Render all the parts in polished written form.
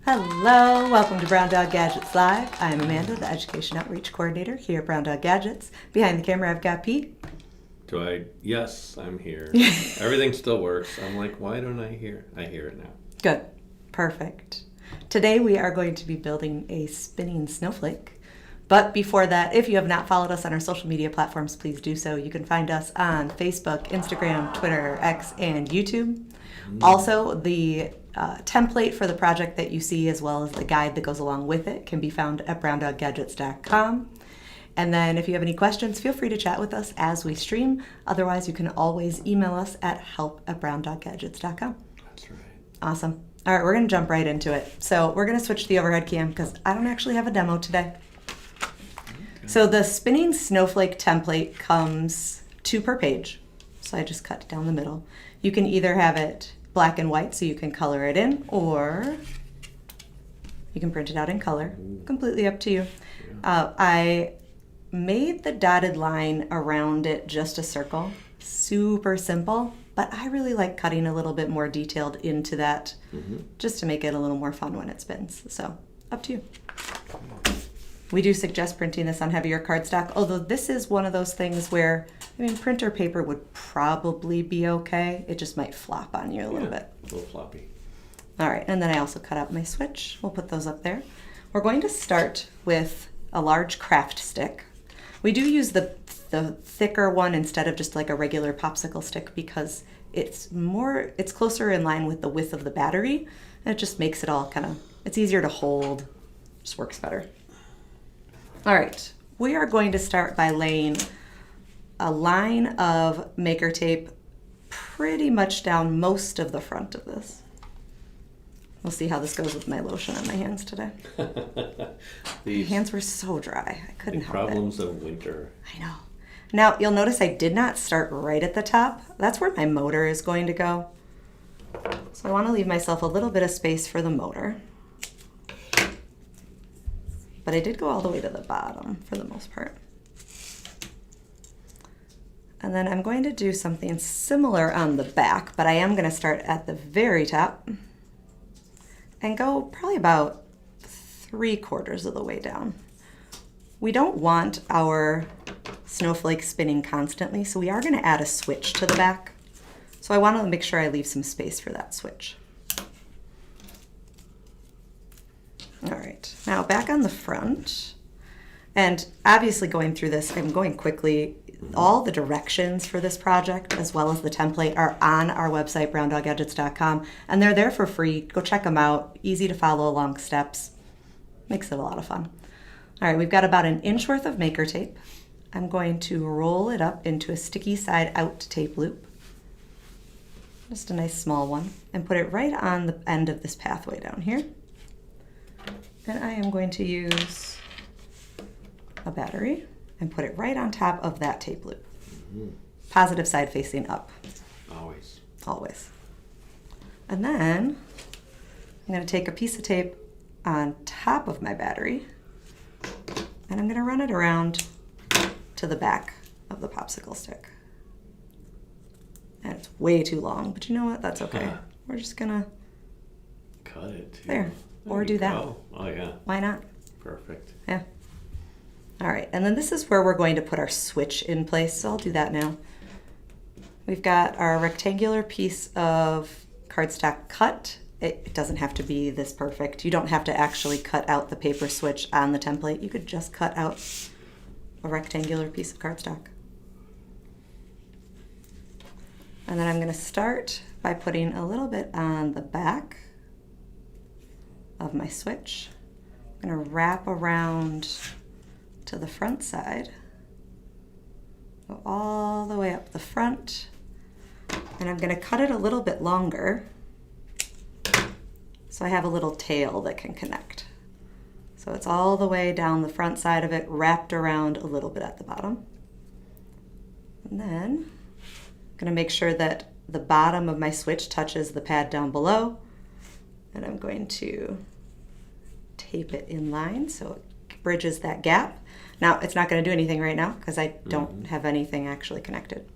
Hello, welcome to Brown Dog Gadgets Live. I am Amanda, the Education Outreach Coordinator here at Brown Dog Gadgets. Behind the camera, I've got Pete. Yes, I'm here. Everything still works. I'm like, why don't I hear? I hear it now. Good. Perfect. Today we are going to be building a spinning snowflake. But before that, if you have not followed us on our social media platforms, please do so. You can find us on Facebook, Instagram, Twitter, X, and YouTube. Also, the template for the project that you see, as well as the guide that goes along with it, can be found at browndoggadgets.com. And then if you have any questions, feel free to chat with us as we stream. Otherwise, you can always email us at help@browndoggadgets.com. That's right. Awesome. All right, we're going to jump right into it. So we're going to switch to the overhead cam because I don't actually have a demo today. Okay. So the Spinning Snowflake template comes 2 per page. So I just cut it down the middle. You can either have it black and white so you can color it in, or you can print it out in color. Completely up to you. Yeah. I made the dotted line around it just a circle. Super simple, but I really like cutting a little bit more detailed into that just to make it a little more fun when it spins. So up to you. We do suggest printing this on heavier cardstock, although this is one of those things where, printer paper would probably be okay. It just might flop on you a little bit. A little floppy. All right, and then I also cut out my switch. We'll put those up there. We're going to start with a large craft stick. We do use the thicker one instead of just like a regular popsicle stick because it's closer in line with the width of the battery, and it just makes it all it's easier to hold, just works better. All right, we are going to start by laying a line of maker tape pretty much down most of the front of this. We'll see how this goes with my lotion on my hands today. My hands were so dry, I couldn't help it. Problems of winter. I know. Now, you'll notice I did not start right at the top. That's where my motor is going to go. So I want to leave myself a little bit of space for the motor. But I did go all the way to the bottom for the most part. And then I'm going to do something similar on the back, but I am going to start at the very top and go probably about 3/4 of the way down. We don't want our snowflake spinning constantly, so we are going to add a switch to the back. So I want to make sure I leave some space for that switch. All right, now back on the front, and obviously going through this, I'm going quickly. All the directions for this project, as well as the template, are on our website, browndoggadgets.com, and they're there for free. Go check them out. Easy to follow along steps. Makes it a lot of fun. All right, we've got about 1 inch worth of maker tape. I'm going to roll it up into a sticky side out tape loop. Just a nice small one, and put it right on the end of this pathway down here. And I am going to use a battery and put it right on top of that tape loop. Positive side facing up. Always. Always. And then I'm going to take a piece of tape on top of my battery, and I'm going to run it around to the back of the popsicle stick. And it's way too long, but you know what? That's okay. We're just going to cut it too. There. Or do that. Oh, yeah. Why not? Perfect. Yeah. All right, and then this is where we're going to put our switch in place, so I'll do that now. We've got our rectangular piece of cardstock cut. It doesn't have to be this perfect. You don't have to actually cut out the paper switch on the template. You could just cut out a rectangular piece of cardstock. And then I'm going to start by putting a little bit on the back of my switch. I'm going to wrap around to the front side, go all the way up the front, and I'm going to cut it a little bit longer so I have a little tail that can connect. So it's all the way down the front side of it, wrapped around a little bit at the bottom. And then I'm going to make sure that the bottom of my switch touches the pad down below, and I'm going to tape it in line so it bridges that gap. Now, it's not going to do anything right now because I don't have anything actually connected.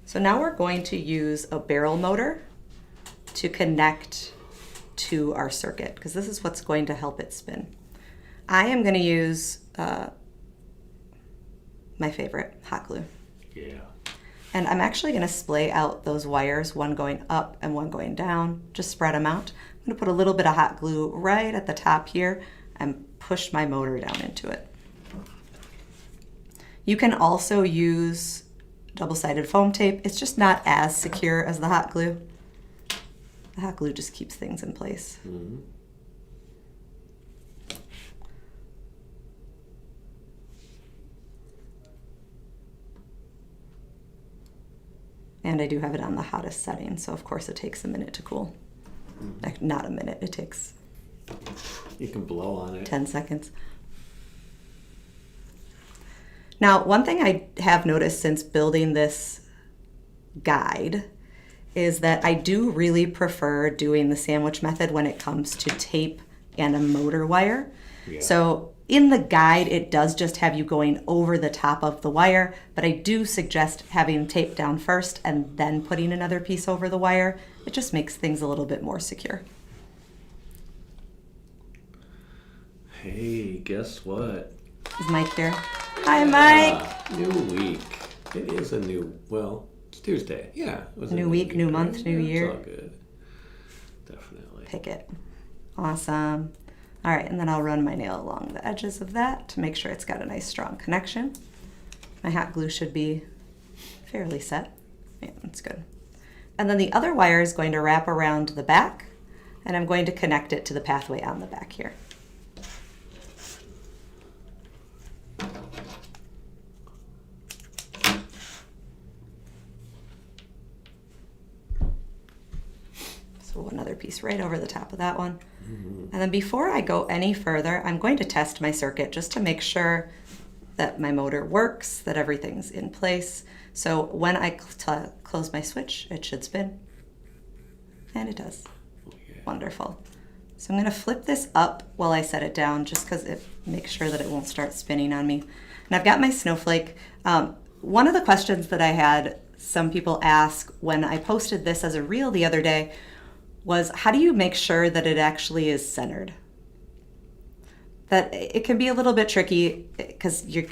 So now we're going to use a barrel motor to connect to our circuit because this is what's going to help it spin. I am going to use my favorite, hot glue. Yeah. And I'm actually going to splay out those wires, one going up and one going down, just spread them out. I'm going to put a little bit of hot glue right at the top here and push my motor down into it. You can also use double-sided foam tape. It's just not as secure as the hot glue. The hot glue just keeps things in place. Mm-hmm. And I do have it on the hottest setting, so of course it takes a minute to cool. Like, not a minute, it takes You can blow on it. 10 seconds. Now, one thing I have noticed since building this guide is that I do really prefer doing the sandwich method when it comes to tape and a motor wire. Yeah. So in the guide, it does just have you going over the top of the wire, but I do suggest having tape down first and then putting another piece over the wire. It just makes things a little bit more secure. Hey, guess what? Is Mike here? Hi, Mike. New week. It is a new, well, it's Tuesday. Yeah. It was a New week, new month, right? new Yeah, year. It's all good. Definitely. Pick it. Awesome. All right, and then I'll run my nail along the edges of that to make sure it's got a nice strong connection. My hot glue should be fairly set. Yeah, that's good. And then the other wire is going to wrap around the back, and I'm going to connect it to the pathway on the back here. So one other piece right over the top of that one. And then before I go any further, I'm going to test my circuit just to make sure that my motor works, that everything's in place. So when I close my switch, it should spin. And it does. Yeah. Wonderful. So I'm going to flip this up while I set it down just because it makes sure that it won't start spinning on me. And I've got my snowflake. One of the questions that I had some people ask when I posted this as a reel the other day was, how do you make sure that it actually is centered? That it can be a little bit tricky because you're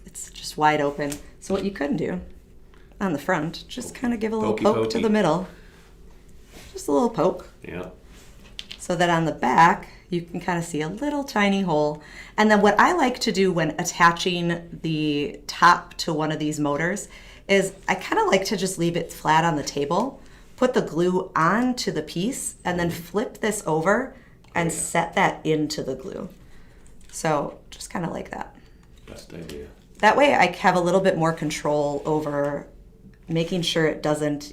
it's just wide open. So what you could do on the front, just kind of give a little poke to the middle. Just a little poke. Yeah. So that on the back, you can kind of see a little tiny hole. And then what I like to do when attaching the top to one of these motors is I kind of like to just leave it flat on the table, put the glue onto the piece, and then flip this over and set that into the glue. So just kind of like that. Best idea. That way I have a little bit more control over making sure it doesn't,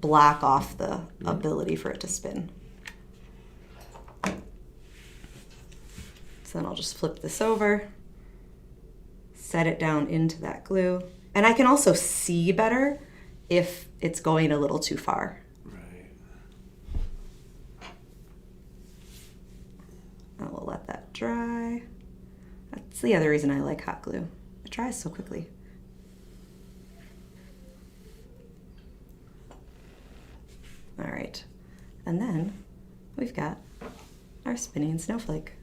block off the ability for it to spin. So then I'll just flip this over, set it down into that glue. And I can also see better if it's going a little too far. Right. And we'll let that dry. That's the other reason I like hot glue. It dries so quickly. All right. And then we've got our spinning snowflake.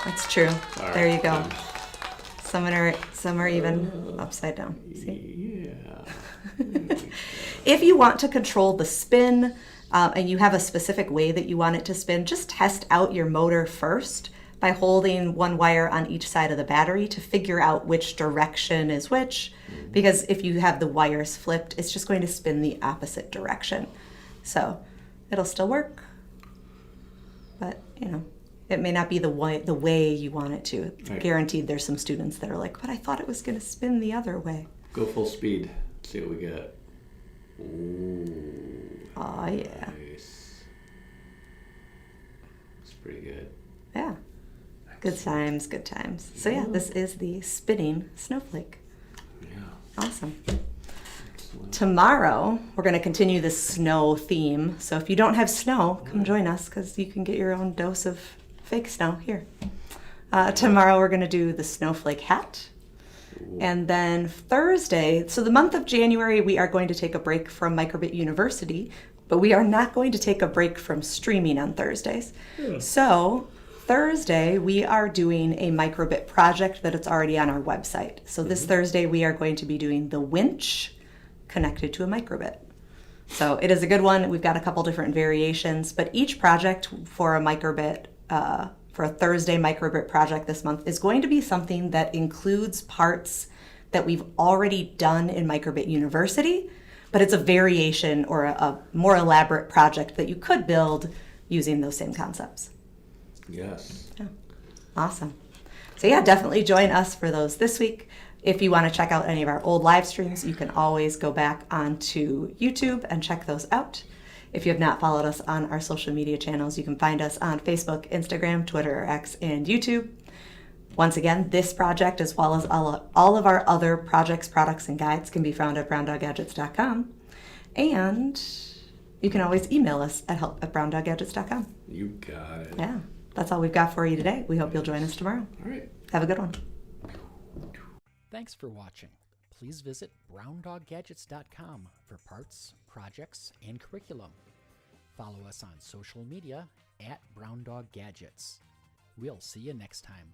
That's true. All There right, you go. then. Some are even upside down. See? Yeah. If you want to control the spin and you have a specific way that you want it to spin, just test out your motor first by holding one wire on each side of the battery to figure out which direction is which. Because if you have the wires flipped, it's just going to spin the opposite direction. So it'll still work, but it may not be the way you want it to. Right. Guaranteed there's some students that are like, but I thought it was going to spin the other way. Go full speed. See what we get. Ooh. Oh, yeah. Nice. It's pretty good. Yeah. Good times, good times. So yeah, this is the spinning snowflake. Yeah. Awesome. Excellent. Tomorrow, we're going to continue this snow theme. So if you don't have snow, come join us because you can get your own dose of fake snow here. Tomorrow, we're going to do the snowflake hat. And then Thursday, so the month of January, we are going to take a break from Microbit University, but we are not going to take a break from streaming on Thursdays. So Thursday, we are doing a Microbit project that it's already on our website. So this Thursday, we are going to be doing the winch connected to a Microbit. So it is a good one. We've got a couple different variations, but each project for a Microbit, for a Thursday Microbit project this month is going to be something that includes parts that we've already done in Microbit University, but it's a variation or a more elaborate project that you could build using those same concepts. Yes. Yeah. Awesome. So yeah, definitely join us for those this week. If you want to check out any of our old live streams, you can always go back onto YouTube and check those out. If you have not followed us on our social media channels, you can find us on Facebook, Instagram, Twitter, X, and YouTube. Once again, this project, as well as all of our other projects, products, and guides, can be found at browndoggadgets.com. And you can always email us at help@browndoggadgets.com. You got it. Yeah, that's all we've got for you today. We hope you'll join us tomorrow. All right. Have a good one. Thanks for watching. Please visit browndoggadgets.com for parts, projects, and curriculum. Follow us on social media at browndoggadgets. We'll see you next time.